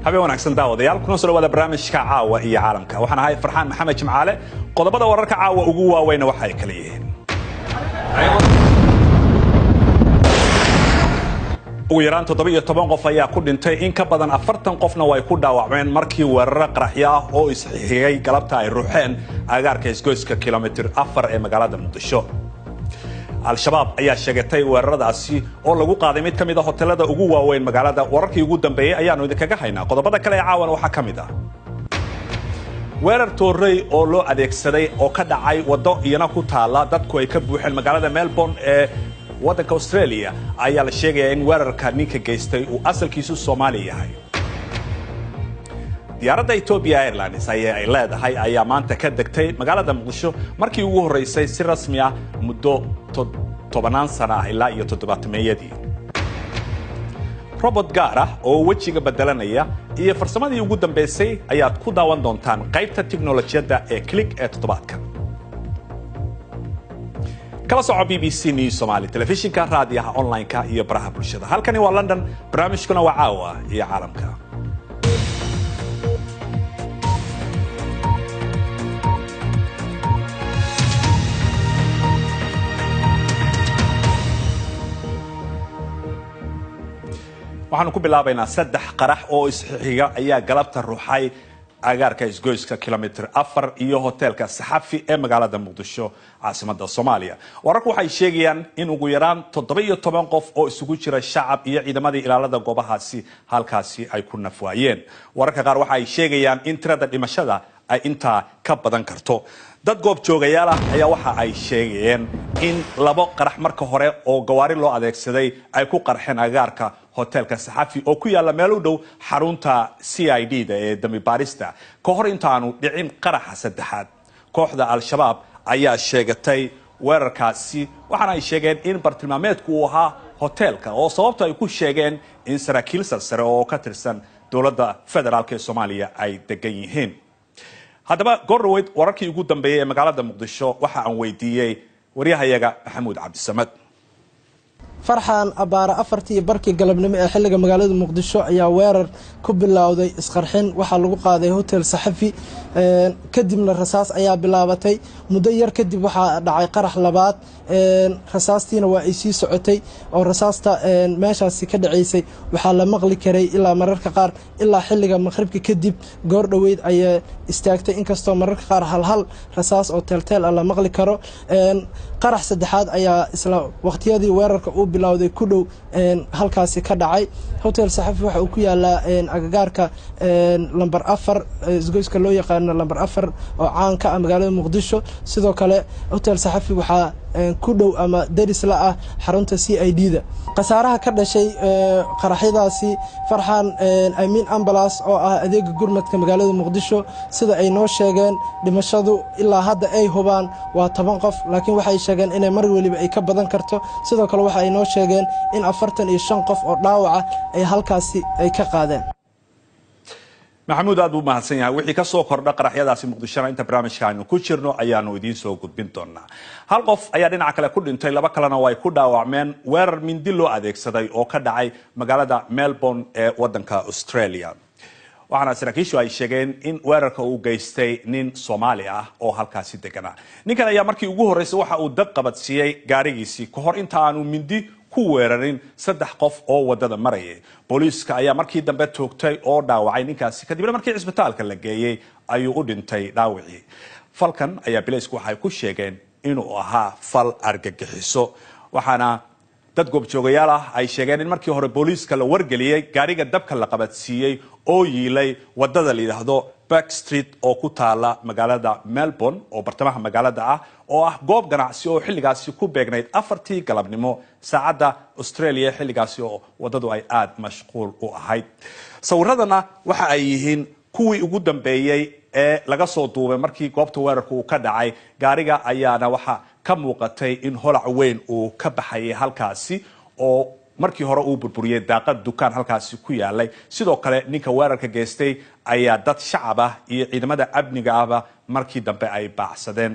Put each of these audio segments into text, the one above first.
habeen wanaagsan daawadayaal kuna soo dhawaada barnaamijka caawa iyo caalamka waxaan ahay Farxaan Maxamed Jimcaale qodobada wararka caawa ugu waaweyn waxa ay kala yihiin ugu yaraan 17 qof ayaa ku dhintay in ka badan 40 qofna way ku dhaawacmeen markii weerar qaraxyo ah oo isxigay galabta ay ruuxeen agaarka isgoyska kilomitir 4 ee magaalada Muqdisho al-shabaab ayaa sheegatay weeraradaasi oo lagu qaaday mid kamid ah hoteelada ugu waaweyn magaalada wararkii ugu dambeeyay ayaanu idinkaga haynaa qodobada kale ee caawan waxa kamid ah weerar toorey oo loo adeegsaday oo ka dhacay wado iyana ku taala dadku ay ka buuxeen magaalada Melbourne ee wadanka Australia ayaa la sheegay in weerarka ninka geystay uu asalkiisu Soomaali yahay diyaaradda Ethiopia Airlines ay leedahay ayaa maanta ka degtay magaalada Muqdisho markii ugu horeysay si rasmi ah muddo 10 sano ilaa iyo 7-meeyadii robot gaar ah oo wajiga bedelanaya iyo farsamadii ugu dambeysay ayaad ku daawan doontaan qaybta tiknoolajiyada ee Click ee toddobaadka kala soco BBC News Somali telefishinka raadiyaha online-ka iyo baraha bulshada halkani waa London barnaamijkuna waa caawa iyo caalamka waxaanu ku bilaabaynaa 3 qarax oo isxiga ayaa galabta ruuxay agaarka isgoyska kilomitir 4 iyo hoteelka Saxafi ee magaalada Muqdisho caasimadda Soomaaliya wararku waxay sheegayaan in ugu yaraan 17 qof oo isugu jira shacab iyo ciidamadii ilaalada goobahaasi halkaasi ay ku nafwaayeen wararka qaar waxay sheegayaan in tirada dhimashada ay inta ka badan karto dad goob joogayaal ah ayaa waxa ay sheegayeen in 2 qarax marka hore oo gawaari loo adeegsaday ay ku qarxeen agaarka hoteelka Saxafi oo ku yaala meel u dhow xarunta CID-da ee dambi baarista ka hor intaanu dhicin qaraxa saddexaad kooxda al-shabaab ayaa sheegatay weerarkaasi waxaana ay sheegeen in bartilmaameedku uu ahaa hoteelka oo sababta ay ku sheegeen in saraakiil sare oo ka tirsan dowladda federaalka ee Soomaaliya ay degan yihiin haddaba goorweyd wararkii ugu dambeeyay ee magaalada Muqdisho waxa aan weydiiyay wariyahayaga Maxamuud Cabdisamad farxaan abaara 4 barkii galabnimo ee xilliga magaalada Muqdisho ayaa weerar ku bilowday isqarxin waxa lagu qaaday hotel Saxafi kadibna rasaas ayaa bilaabatay muddo yar kadib waxa dhacay qarax labaad rasaastiina waa ay sii socotay oo rasaasta meeshaasi ka dhaceysay waxa la maqli karay ilaa mararka qaar ilaa xilliga maqribka kadib goor dhaweyd ayaa istaagtay inkastoo mararka qaar hal rasaas oo teltel la maqli karo qarax saddexaad ayaa isla waqtiyadii weerarka uu bilowday ku dhow halkaasi ka dhacay hotel Saxafi waxa uu ku yaalaa agagaarka lambar 4 isgoyska loo yaqaan lambar 4 oo caan ka ah magaalada Muqdisho sidoo kale hotel Saxafi waxa ku dhow ama daris la ah xarunta CID-da qasaaraha ka dhashay qaraxyadaasi farxaan amiin ambulance oo ah adeega gurmadka magaalada Muqdisho sida ay noo sheegeen dhimashadu ilaa hadda ay hubaan waa 10 qof laakiin waxay sheegeen in mar waliba ay ka badan karto sidoo kale waxa ay noo sheegeen in 45 qof oo dhaawac ay halkaasi ay ka qaadeen maxamuud aad buu mahadsan yahay wixii ka soo kordha qaraxyadaasi Muqdisho inta barnaamijkaanu ku jirno ayaanu idiin soo gudbin doonaa hal qof ayaa dhinaca kale ku dhintay laba kalena way ku dhaawacmeen weerar mindi loo adeegsaday oo ka dhacay magaalada Melbourne ee wadanka Australia waxaana saraakiishu ay sheegeen in weerarka uu geystay nin Soomaali ah oo halkaasi deganaa ninkan ayaa markii ugu horeysay waxa uu dab qabadsiiyay gaarigiisii ka hor inta aanu mindi ku weerarin 3 qof oo wadada marayay booliiska ayaa markii dambe toogtay oo dhaawacay ninkaasi kadibna markii isbitaalka la geeyay ayuu u dhintay dhaawacii falkan ayaa booliisku waxay ku sheegeen inuu ahaa fal argagixiso waxaana dad goob joogayaal ah ay sheegeen in markii hore booliiska la wargeliyay gaariga dabka la qabadsiiyay oo yiilay wadada la yiraahdo Back Street oo ku taala magaalada Melbourne oo bartamaha magaalada ah oo ah goob ganacsi oo xilligaasi ku beegnayd 4tii galabnimo saacada Australia xilligaasi oo wadadu ay aad mashquul u ahayd sawiradana waxa ay yihiin kuwii ugu dambeeyay ee laga soo duubay markii goobta weerarku uu ka dhacay gaariga ayaana waxa ka muuqatay in holac weyn uu ka baxay halkaasi oo markii hore uu burburiyay daaqad dukaan halkaasi ku yaalay sidoo kale ninka weerarka geystay ayaa dad shacab ah iyo ciidamada amniga ahba markii dambe ay baacsadeen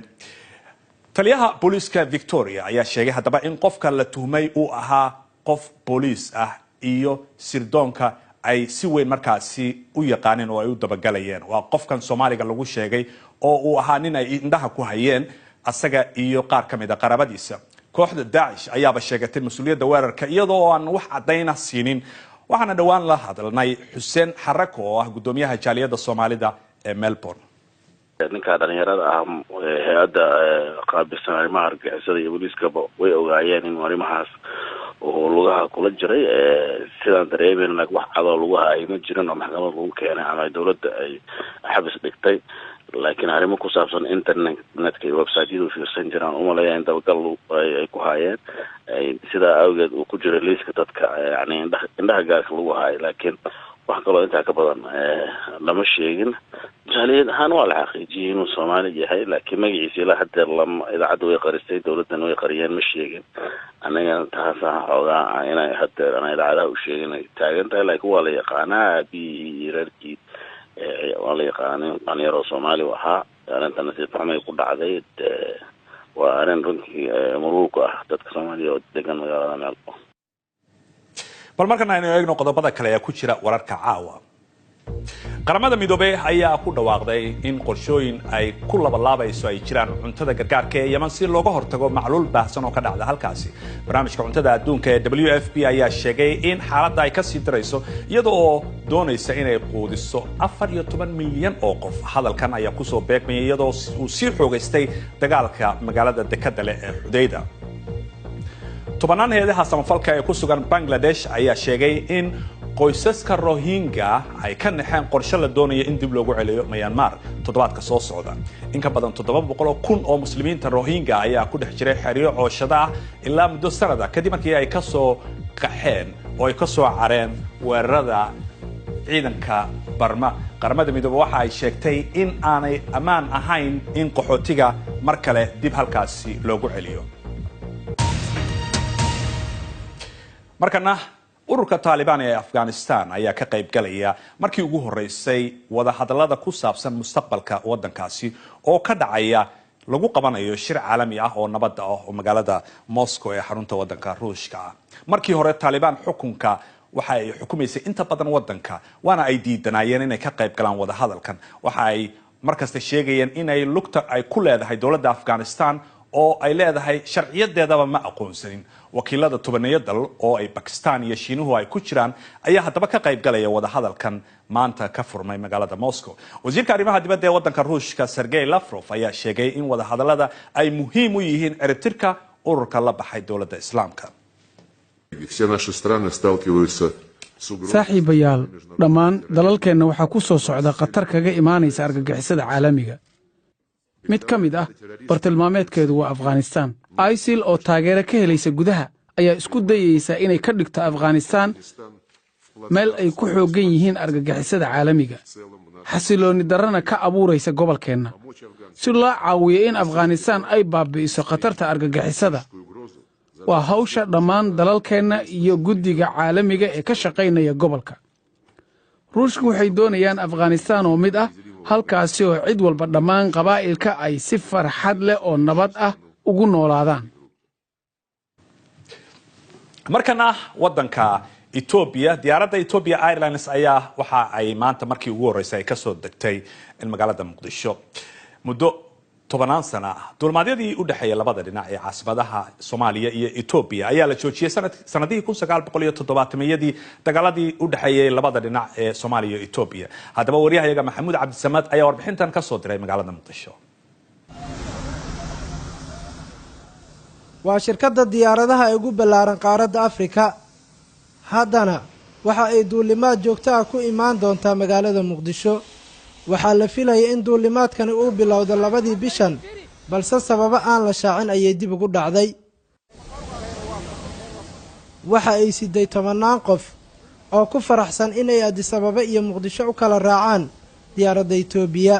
taliyaha booliiska Victoria ayaa sheegay hadaba in qofka la tuhmay uu ahaa qof booliis ah iyo sirdoonka ay si weyn markaasi u yaqaaneen oo ay u dabagalayeen. waa qofkan Soomaaliga lagu sheegay oo uu ahaa nin ay indhaha ku hayeen asaga iyo qaar ka mid ah qarabadiisa. kooxda Daesh ayaaba sheegatay mas'uuliyadda weerarka iyadoo aan wax cadayna siinin. waxaana dhawaan la hadalnay Xuseen Xarako oo ah gudoomiyaha jaaliyadda Soomaalida ee Melbourne. ninka dhalinyarada ah hay'adda qaabilsan arrimaha argagixisada iyo booliiskaba way ogaayeen in arrimahaas oo lugaha kula jiray sidaan dareemayna wax cadoo lugaha ay ma jirin oo maxkamad lagu keenay ama dawladda ay xabis dhigtay laakiin arrimo ku saabsan internetka iyo website-yada fiirsan jiraan umaleeyaa in dabagal ay ku hayeen sidaa awgeed uu ku jiro liiska dadka yani indhaha gaarka lagu hayo laakiin wax kaloo intaa ka badan lama sheegin. jaaliyad ahaan waa la xaqiijiyay inuu Soomaali yahay laakiin magaciisa ilaa hadda idaacadda way qaristay dawladdan way qariyeen ma sheegin. anaga taas xoogaa inay hadda idaacadaha u sheegin ay taagan tahay laakiin waa la yaqaanaa biirarkii waa la yaqaanay dhalinyaro Soomaali ahaa arrintan si fahmay ku dhacday waa arrin runtii muruq ah dadka Soomaaliya oo degan magaalada Melbourne. bal markan aynu eegno qodobada kale ee ku jira wararka caawa. qaramada midoobay ayaa ku dhawaaqday in qorshooyin ay ku labalaabayso ay jiraan cuntada gargaarka ee Yemen si looga hortago macluul baahsan oo ka dhacda halkaasi. barnaamijka cuntada adduunka ee WFP ayaa sheegay in xaaladda ay ka sii darayso iyadoo doonaysa inay quudiso 14 milyan oo qof. hadalkan ayaa ku soo beegmay iyadoo uu sii xoogaystay dagaalka magaalada dekada leh ee Xudayda. tobanaan hay'adaha samafalka ee ku sugan Bangladesh ayaa sheegay in qoysaska Rohingya ay ka naxeen qorshe la doonayo in dib loogu celiyo Myanmar toddobaadka soo socda. in ka badan 700,000 oo muslimiinta Rohingya ayaa ku dhex jiray xeryo cooshada ah ilaa muddo sanad ah kadib markii ay ka soo qaxeen oo ay ka soo careen weerarada ciidanka Barma. qaramada midoobay waxa ay sheegtay in aanay ammaan ahayn in qaxootiga mar kale dib halkaasi loogu celiyo. markana ururka Taliban ee Afghanistan ayaa ka qayb galaya markii ugu horeysay wada hadallada ku saabsan mustaqbalka wadankaasi oo ka dhacaya lagu qabanayo shir caalami ah oo nabad ah oo magaalada Moscow ee xarunta wadanka Ruushka. markii hore Taliban xukunka waxa ay xukumaysay inta badan wadanka waana ay diidanayeen inay ka qayb galaan wada hadalkan. waxa ay markasta sheegayeen inay lugta ay ku leedahay dawladda Afghanistan oo ay leedahay sharciyadeedaba ma aqoonsanin. wakiilada tobaneeyo dal oo ay Pakistan iyo Shiinuhu ay ku jiraan ayaa haddaba ka qayb galaya wada hadalkan maanta ka furmay magaalada Moscow. wasiirka arrimaha dibadda ee wadanka Ruushka Sergey Lavrov ayaa sheegay in wada hadallada ay muhiim u yihiin ciribtirka ururka la baxay dawladda Islaamka. saaxiibayaal dhammaan dalalkeenna waxaa ku soo socda khatar kaga imaanaysa argagixisada caalamiga. mid ka mid ah bartilmaameedkeedu waa Afghanistan. ISIL oo taageero ka helaysa gudaha ayaa isku dayaysa inay ka dhigto Afghanistan meel ay ku xooggan yihiin argagixisada caalamiga. xasilooni darrana ka abuuraysa gobolkeenna. si loo caawiyo in Afghanistan ay baabi'iso khatarta argagixisada waa hawsha dhammaan dalalkeenna iyo guddiga caalamiga ee ka shaqaynaya gobolka. ruushku waxay doonayaan Afghanistan oo mid ah halkaasi oo cid walba dhammaan qabaa'ilka ay si farxad leh oo nabad ah ugu noolaadaan. markana wadanka Ethiopia diyaaradda Ethiopia Airlines ayaa waxa ay maanta markii ugu horeysay ka soo degtay in magaalada Muqdisho muddo 10 sano ah. dulmaadyadii u dhaxeeyay labada dhinac ee caasimadaha Soomaaliya iyo Ethiopia ayaa la joojiyay sanadihii 1970yadii dagaaladii u dhaxeeyay labada dhinac ee Soomaaliya iyo Ethiopia. haddaba wariyahayaga Maxamuud Cabdisamad ayaa warbixintan ka soo diray magaalada Muqdisho. waa shirkadda diyaaradaha ee ugu ballaaran qaaradda Afrika. haddana waxa ay duulimaad joogto ah ku imaan doontaa magaalada Muqdisho. waxaa la filayay in duulimaadkani uu bilowdo 2 bishan balse sababo aan la shaacin ayay dib ugu dhacday. waxa ay siday 10 qof oo ku faraxsan inay Addis Ababa iyo Muqdisho u kala raacaan diyaaradda Itoobiya.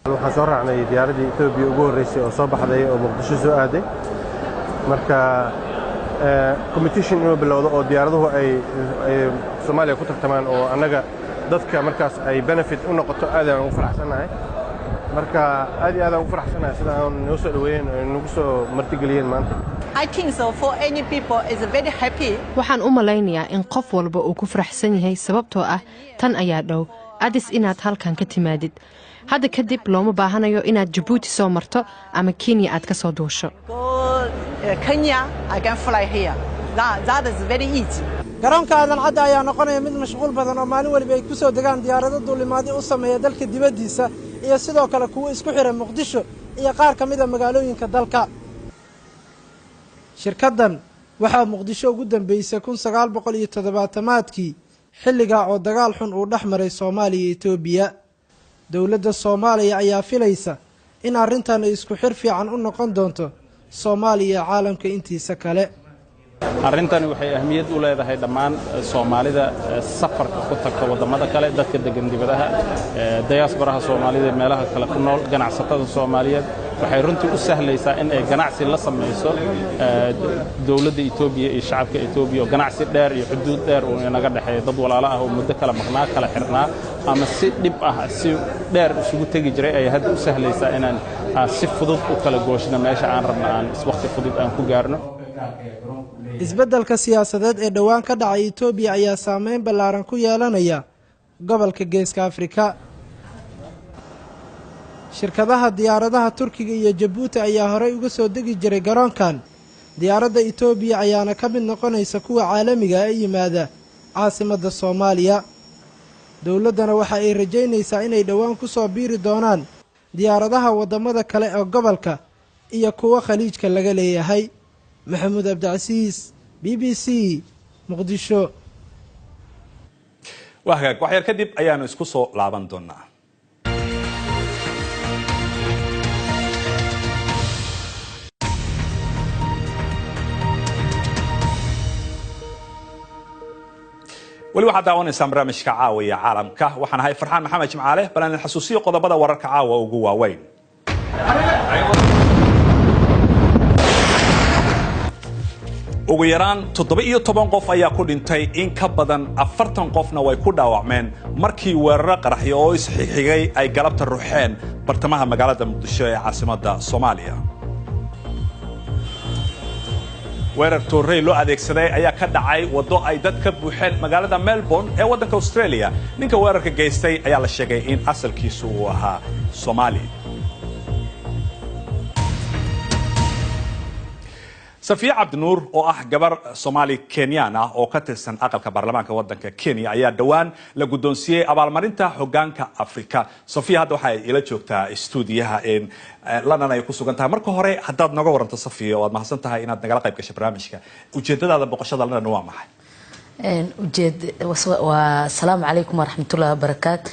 waxaan soo raacnay diyaaradii Itoobiya ugu horeysay oo soo baxday oo Muqdisho soo aaday. marka competition inuu bilowdo oo diyaaraduhu ay Soomaaliya ku tartamaan oo annaga dadka markaas ay benefit u noqoto aad aan ugu faraxsanahay. marka aad iyo aad aan ugu faraxsanahay sida aan noo soo dhaweeyeen oo nagu soo martigeliyeen maanta. waxaan u malaynayaa in qof walba uu ku faraxsan yahay sababtoo ah tan ayaa dhow adis inaad halkan ka timaadid hadda kadib looma baahanayo inaad Djibouti soo marto ama Kenya aad ka soo duusho garoonka aadan cadda ayaa noqonaya mid mashquul badan oo maalin waliba ay ku soo degaan diyaarado duulimaadyo u sameeya dalka dibaddiisa iyo sidoo kale kuwa isku xira Muqdisho iyo qaar ka mid ah magaalooyinka dalka shirkaddan waxaa Muqdisho ugu dambeysay 1970maadkii xilliga oo dagaal xun uu dhex maray Soomaaliya iyo Itoobiya dawladda Soomaaliya ayaa filaysa in arrintan ay isku xir fiican u noqon doonto Soomaaliya caalamka intiisa kale arrintani waxay ahmiyad u leedahay dhammaan Soomaalida safarka ku tagta wadamada kale dadka degan dibadaha diasporaha Soomaalida meelaha kale ku nool ganacsatada Soomaaliyeed waxay runtii u sahlaysaa in ay ganacsi la sameeyso dawladda Itoobiya iyo shacabka Itoobiya ganacsi dheer iyo xuduud dheer oo inaga dhaxeeyo dad walaalo ah oo muddo kala maqnaa kala xirnaa ama si dhib ah si dheer isugu tagi jiray ay hadda u sahlaysaa inaan si fudud u kala gooshno meesha aan rabno aan waqti fudud aan ku gaarno isbeddelka siyaasadeed ee dhawaan ka dhacay Itoobiya ayaa saameyn ballaaran ku yeelanaya gobolka Geeska Afrika shirkadaha diyaaradaha Turkiga iyo Djibouti ayaa horey uga soo degi jiray garoonkan diyaaradda Itoobiya ayaana ka mid noqonaysa kuwa caalamiga ah ee yimaada caasimadda Soomaaliya dawladdana waxa ay rajaynaysaa inay dhawaan ku soo biiri doonaan diyaaradaha wadamada kale ee gobolka iyo kuwa khaliijka laga leeyahay محمود عبد العزيز BBC مقدشو وهاك waxyar kadib ayaanu isku soo laaban doonaa wali waxa daawanaysan barnaamijka caawiya caalamka waxaan ahay Farxaan Maxamed Jimcaale balan xasuusiyo qodobada wararka caawa ugu waaweyn ugu yaraan 17 qof ayaa ku dhintay in ka badan 40 qofna way ku dhaawacmeen markii weerar qaraxyo oo isxigxigay ay galabta ruuxeen bartamaha magaalada Muqdisho ee caasimadda Soomaaliya weerar toorey loo adeegsaday ayaa ka dhacay wado ay dad ka buuxeen magaalada Melbourne ee waddanka Australia ninka weerarka geystay ayaa la sheegay in asalkiisu uu ahaa Soomaali Safiya Abdinuur oo ah gabar Soomaali Kenyan ah oo ka tirsan aqalka baarlamaanka waddanka Kenya ayaa dhawaan la gudoonsiyay abaalmarinta hoggaanka Afrika Safiya hadda waxa ay ila joogtaa stuudiyaha in London ay ku sugan tahay marka hore haddaad naga waranto Safiya oo aad mahadsan tahay inaad nagala qayb gashay barnaamijka ujeedadaada boqoshada London waa maxay والسلام عليكم ورحمة الله وبركاته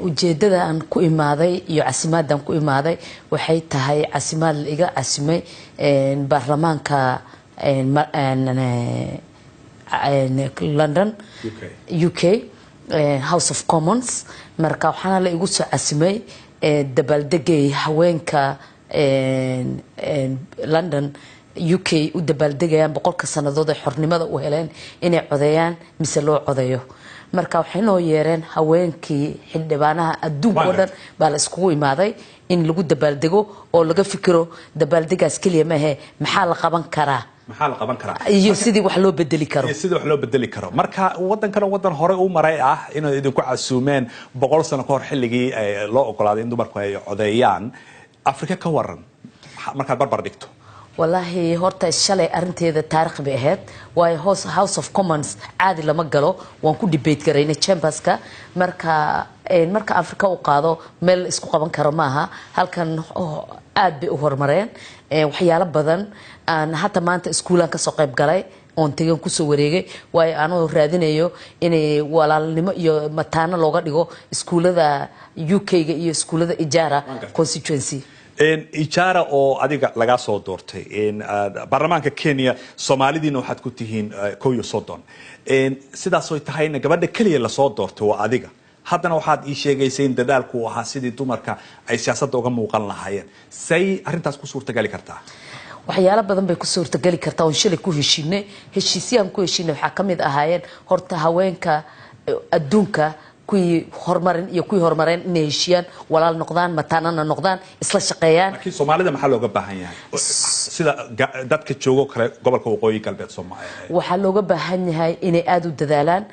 ujeedada aan ku imaaday iyo casimadan ku imaaday waxay tahay casimaad iga casimay baarlamaanka London UK House of Commons marka waxaana la igu soo casimay dabaaldegay haweenka London UK u dabaaldegayaan boqolka sanadood ee xornimada u heleen inay codeeyaan mise loo codeeyo marka waxay noo yeereen haweenkii xildhibaanaha adduunka oo dhan baa la iskugu imaaday in lagu dabaaldego oo laga fikiro dabaaldegaas kaliya ma aha maxaa la qaban karaa iyo sidii wax loo bedeli karo marka wadan hore u maray ah inay idinku casuumeen 100 sano ka hor xilligii loo ogolaaday in dumarku ay codeeyaan Afrika ka waran marka barbar dhigto والله هورتا الشلي أرنتي تاريخ بهاد واي House of Commons عادي لما قالوا وانكو ديبيت كرينا تشامبرسكا مركا أفريقيا وقاضو ميل اسكو قبان كرماها هل كان عاد بأهور مرين وحيالا بدن أن حتى ما أنت اسكولا كسوقيب قالي أنتيجن كوسو وريجي واي أنا رادين أيو إني ولا لما يو متانا لغة ديجو اسكولا ذا UK يو اسكولا ذا إجارة constituency ijaara oo adiga laga soo doortay baarlamaanka Kenya Soomaalidiina waxaad ku tihiin kooyo Sodon sidaas oo tahay gabadha kaliya la soo doortay waa adiga haddana waxaad ii sheegaysay in dadaalku waxa sidii dumarka ay siyaasadda uga muuqan lahaayeen say arintaas ku suurtagali kartaa waxyaalo badan bay ku suurtagali kartaa oo shilay ku heshiinay heshiisiyaan ku heshiinay waxa kamid ahaayeen horta haweenka adduunka kuwii horumarin iyo kuwii horumareen inay heshiiyaan walaal noqdaan mataanana noqdaan isla shaqeeyaan laakiin Soomaalida maxaa looga baahan yahay sida dadka joogo kale gobolka waqooyi galbeed Soomaaliya waxaa looga baahan yahay inay aad u dadaalaan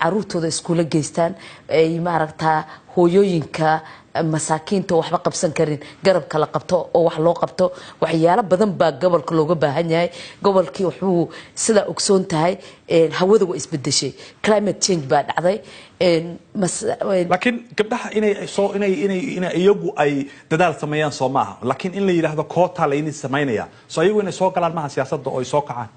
caruurtooda iskuula geystaan ay maaragtaa hooyooyinka masaakiinta waxba qabsan karin garabka la qabto oo wax loo qabto waxyaalo badan baa gobolka looga baahan yahay gobolkii wuxuu sida ogsoon tahay hawada waa isbedeshay climate change baa dhacday laakiin gabdhaha inay iyagu ay dadaal sameeyaan soo maaha laakiin in la yiraahdo koota la inay sameynaya soo iyagu inay soo galaan maaha siyaasadda oo ay soo kacaan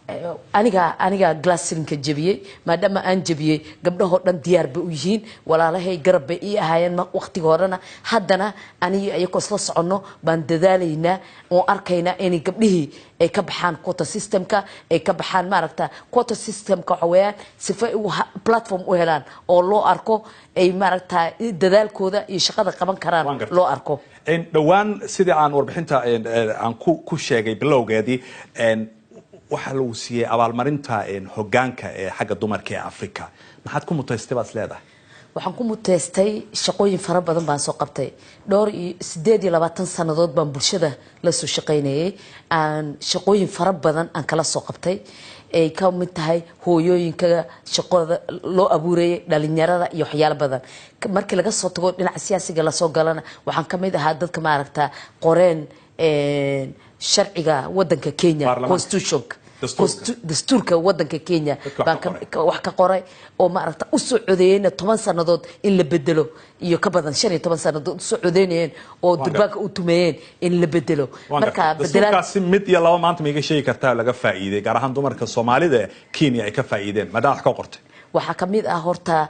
aniga glassrinka jabiyey maadaama aan jabiyey gabdhahoo dhan diyaar bay u yihiin walaalahay garab bay ii ahaayeen waqtiga horena haddana aniga iyagoo isla soconno baan dadaalaynaa oo arkaynaa inay gabdhihii ay ka baxaan quota systemka ay ka baxaan maaragta quota systemka waxa weeyaan sifa platform u helaan oo loo arko ay maaragta dadaalkooda iyo shaqada qaban karaan loo arko dhawaan sidii aan warbixinta aan ku sheegay bilowgeedii waxa lagu siiyay abaalmarinta hoggaanka ee xagga dumarka ee Afrika maxaad ku mutaystay baad leedahay waxaan ku muteystay shaqooyin fara badan baan soo qabtay dhowr 28 sanadood baan bulshada la soo shaqeynayay aan shaqooyin fara badan aan kala soo qabtay ay ka mid tahay hooyooyinka shaqada loo abuurayay dhalinyarada iyo waxyaalo badan markii laga soo tago dhinaca siyaasiga la soo galana waxaan ka mid ahaa dadka maaragta qoreen sharciga wadanka Kenya constitution dastuurka wadanka Kenya baan wax ka qoray oo maaragta u soo codeeyay 10 sanadood in la bedelo iyo ka badan 15 sanadood u soo codeeyeen oo durbaanka u tumeeyeen in la bedelo marka dastuurkaasi mid iyo laba maanta ma iga sheegi kartaa laga faa'iiday gaar ahaan dumarka Soomaalida Kenya ay ka faa'iideen maadaama wax ka qortay waxa kamid ah horta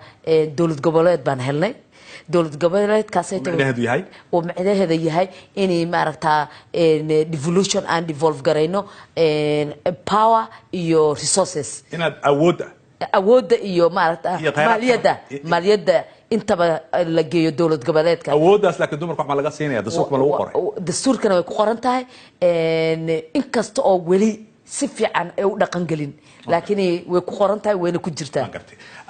dawlad goboleed baan helnay dawlad goboleedkaas ay tahay oo macnaheedu yahay inay maaragta devolution and devolve gareyno power iyo resources inaad awoodda iyo maaragta maaliyadda intaba la geeyo dawlad goboleedka awooddaas laakiin dumarku wax ma laga siinaya dastuurka lagu qoray dastuurkana way ku qoran tahay inkasta oo weli si fiican ay u dhaqan galin laakiin way ku qoran tahay wayna ku jirtaa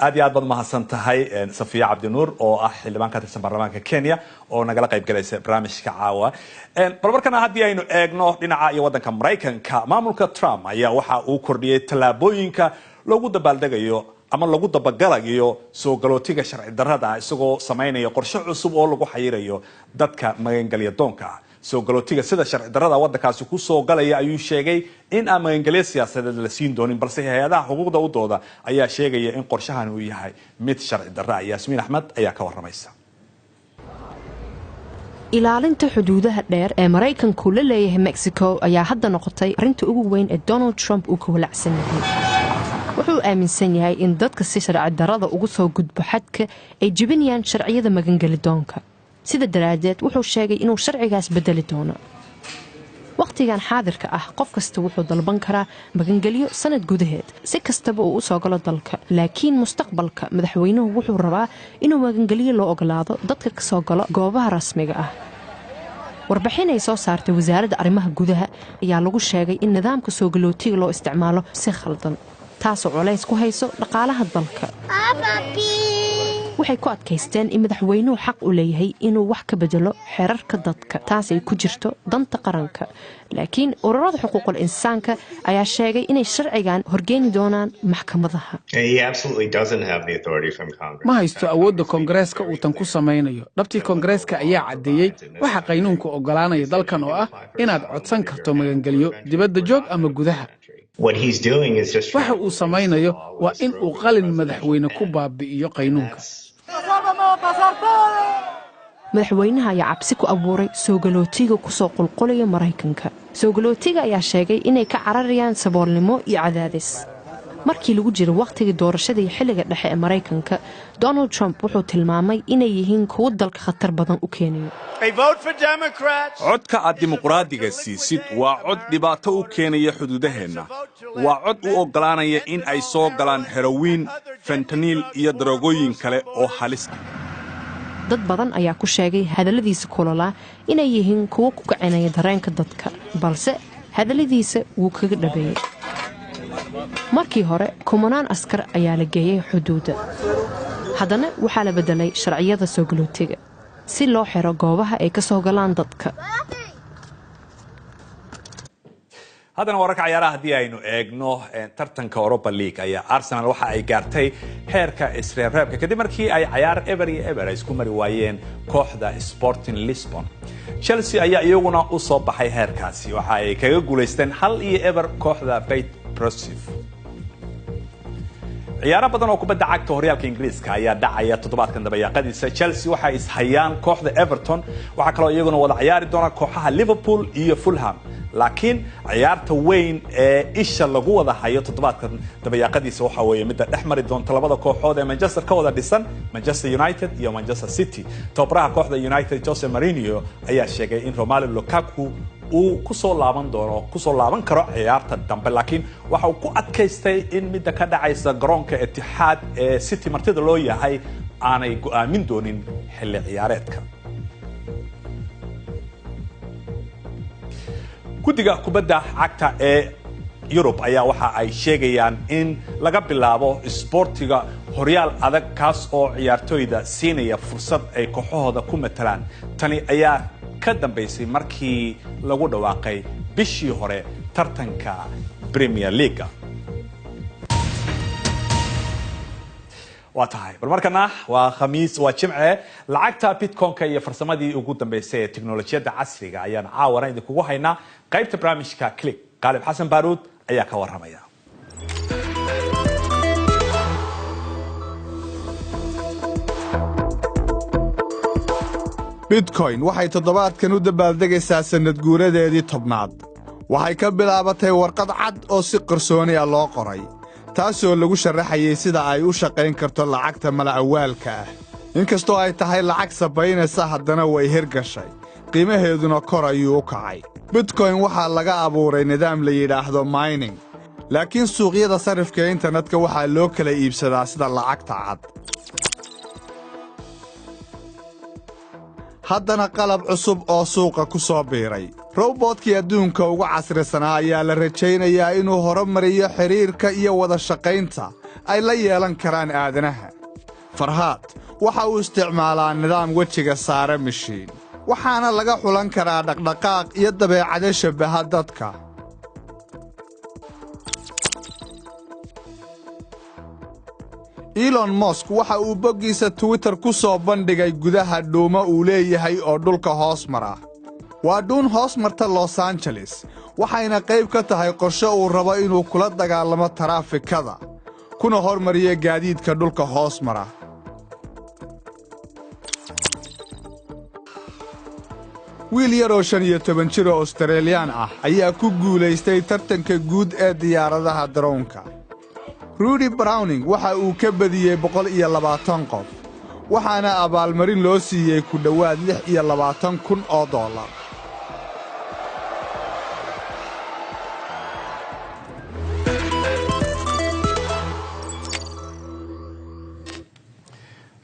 aad iyo aad baad mahadsan tahay Safiya Cabdi Nuur oo ah xildhibaan ka tirsan baarlamaanka Kenya oo nagala qayb galaysa barnaamijka caawa barbarkana haddii aynu eegno dhinaca iyo wadanka Mareykanka maamulka Trump ayaa waxa uu kordhiyay talaabooyinka lagu dabaaldegayo ama lagu dabagalayo soo galootiga sharci darrada isagoo sameynaya qorshe cusub oo lagu xayirayo dadka magangalya doonka soo galootiga sida sharci darrada wadankaasi ku soo galaya ayuu sheegay in aan magangalyo siyaasadeed la siin doonin balse hay'adaha xuquuqda u dooda ayaa sheegaya in qorshahan uu yahay mid sharci darro ah Yaasmiin Axmed ayaa ka waramaysa ilaalinta xuduudaha dheer ee Mareykanku la leeyahay Mexico ayaa hadda noqotay arinta ugu weyn ee Donald Trump uu ka walacsan yahay wuxuu aaminsan yahay in dadka si sharci darrada ugu soo gudbo xadka ay jibinayaan sharciyada magangalyo doonka sida daraadeed wuxuu sheegay inuu sharcigaas bedeli doono waqtigan xaadirka ah qof kasta wuxuu dalban karaa magangalyo sanad gudaheed si kastaba uu u soo galo dalka laakiin mustaqbalka madaxweynuhu wuxuu rabaa inuu magangalyo loo ogolaado dadka ka soo galo goobaha rasmiga ah warbixin ay soo saartay wasaaradda arrimaha gudaha ayaa lagu sheegay in nidaamka soo galootiga loo isticmaalo si khaldan taasoo culays ku hayso dhaqaalaha dalka waxay ku adkaysteen in madaxweynuhu xaq u leeyahay inuu wax ka bedelo xeerarka dadka taas ay ku jirto danta qaranka laakiin ururada xuquuqul insaanka ayaa sheegay inay sharcigan horgeeni doonaan maxkamadaha ma haysto awoodda koongareeska uu tan ku samaynayo dhabtii koongareeska ayaa caddeeyey waxa qaynuunku ogolaanaya dalkan oo ah inaad codsan karto magangelyo dibadda joog ama gudaha waxa uu samaynayo waa in uu qalin madaxweyne ku baabi'iyo qaynuunka madaxweynaha ayaa cabsi ku abuuray soo galootiga ku soo qulqulaya Mareykanka soo galootiga ayaa sheegay inay ka cararayaan saboolnimo iyo cadaadis markii lagu jiro waqtigii doorashada iyo xilliga dhexe ee Mareykanka Donald Trump wuxuu tilmaamay inay yihiin kuwo dalka khatar badan u keenayo codka aad dimuqraadiga siisid waa cod dhibaato u keenaya xuduudaheena waa cod u ogolaanaya in ay soo galaan heroin fentanyl iyo darogooyin kale oo halis ah dad badan ayaa ku sheegay hadalladiisa kulala inay yihiin kuwo ku kacinaya dareenka dadka balse hadalladiisa wuu kaga dhabeeyay markii hore kumanaan askar ayaa la geeyay xuduudda haddana waxaa la bedelay sharciyada soo galootiga si loo xiro goobaha ay ka soo galaan dadka. haddana wararka ciyaaraha haddii aynu eegno tartanka Europa League ayaa Arsenal waxa ay gaartay heerka isreebreebka kadib markii ay ciyaar ever iyo ever isku mari waayeen kooxda Sporting Lisbon. Chelsea ayaa iyaguna u soo baxay heerkaasi waxa ay kaga guuleysteen 1-ever kooxda Bate Brosif. ciyaaro badan oo kubadda cagta horyaalka Ingiriiska ayaa dhacaya toddobaadkan dabayaaqadiisa. Chelsea waxa is hayaan kooxda Everton waxa kale oo iyaguna wada ciyaari doona kooxaha Liverpool iyo Fulham. laakiin ciyaarta weyn ee isha lagu wada hayo toddobaadkan dabayaaqadiisa waxa weeye mid dhex mari doonta labada kooxood ee Manchester ka wada dhisan Manchester United iyo Manchester City. Tababaraha kooxda United Jose Mourinho ayaa sheegay in Romelu Lukaku uu ku soo laaban karo ciyaarta dambe laakiin waxa uu ku adkaystay in mid ka dhacaysa garoonka Etihad ee City martida loo yahay aanay go'aamin doonin xilli ciyaareedka. guddiga kubadda cagta ee Europe ayaa waxa ay sheegayaan in laga bilaabo isboortiga horyaal adag kaas oo ciyaartoyda siinaya fursad ay kooxahooda ku matalaan. tani ayaa ka dambeysay markii lagu dhawaaqay bishii hore tartanka Premier League. واتهاي بالمركنا وخميس وجمعة لعقتها بيتكونكا هي فرصمدي ugu dambeysay ee tiknoolajiyada casriga ayaan caawana idin kugu haynaa qaybta barnaamijka click Qalib Xasan Baaruud ayaa ka waramaya. Bitcoin waxay toddobaadkan u dabaaldegaysaa sanad guuradeedii 10aad. waxay ka bilaabatay warqad cad oo si qarsooni ah loo qoray. taasoo lagu sharaxayay sida ay u shaqayn karto lacagta mala'awaalka ah. inkastoo ay tahay lacag sabaynaysa haddana way hirgashay. qiimaheeduna kor ayuu u kacay. Bitcoin waxaa laga abuuray nidaam la yidhaahdo mining. laakiin suuqyada sarifka internetka waxaa loo kala iibsadaa sida lacagta cad. haddana qalab cusub oo suuqa ku soo biiray. robotkii adduunka ugu casrisanaa ayaa la rajaynayaa inuu horumariyo xiriirka iyo wada shaqaynta ay la yeelan karaan aadanaha. Farhaad waxa uu isticmaalaa nidaam wejiga saare mishiin. waxaana laga xulan karaa dhaqdhaqaaq iyo dabeecado shabaha dadka. Elon Musk waxa uu boggiisa Twitter ku soo bandhigay gudaha dhuumo uu leeyahay oo dhulka hoos mara. waa dhuun hoos marta Los Angeles waxayna qayb ka tahay qorshe uu rabo inuu kula dagaalamo taraafikada kuna hormariyo gaadiidka dhulka hoos mara. wiil yar oo 15 jir oo Australian ah ayaa ku guulaystay tartanka guud ee diyaaradaha droonka. Rudy Browning waxa uu ka badiyay 120 qof waxaana abaalmarin loo siiyay ku dhawaad $26,000.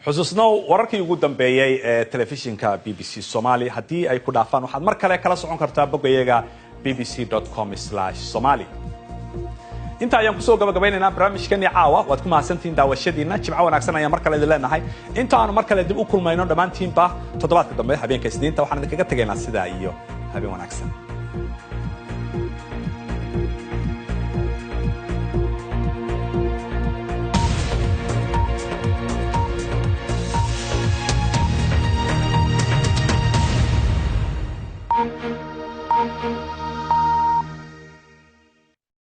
xusuusnow wararkii ugu dambeeyay ee telefishinka BBC Somali haddii ay ku dhaafaan waxaad mar kale kala socon kartaa boggayaga bbc.com/somali. inta ayaan kusoo gabagabaynaynaa barnaamijkeennii caawa waad ku mahadsantihiin daawashadiina. jimco wanaagsan ayaan mar kale idin leenahay. inta aanu mar kale dib u kulmayno dhammaantiinba toddobaadka dambe habeenka Isniinta waxaan idinkaga tegaynaa sidaa iyo habeen wanaagsan.